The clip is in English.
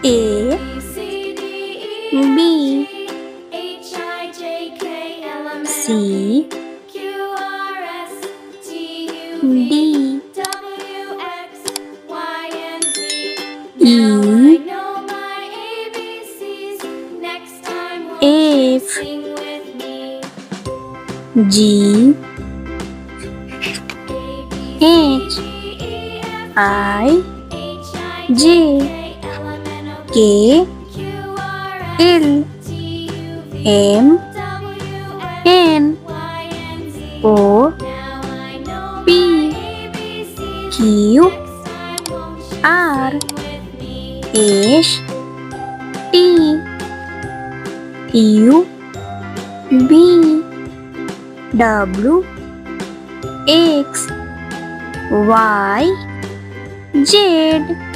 A B C D E F G H I J K L M N O P Q R S T U V W X Y Z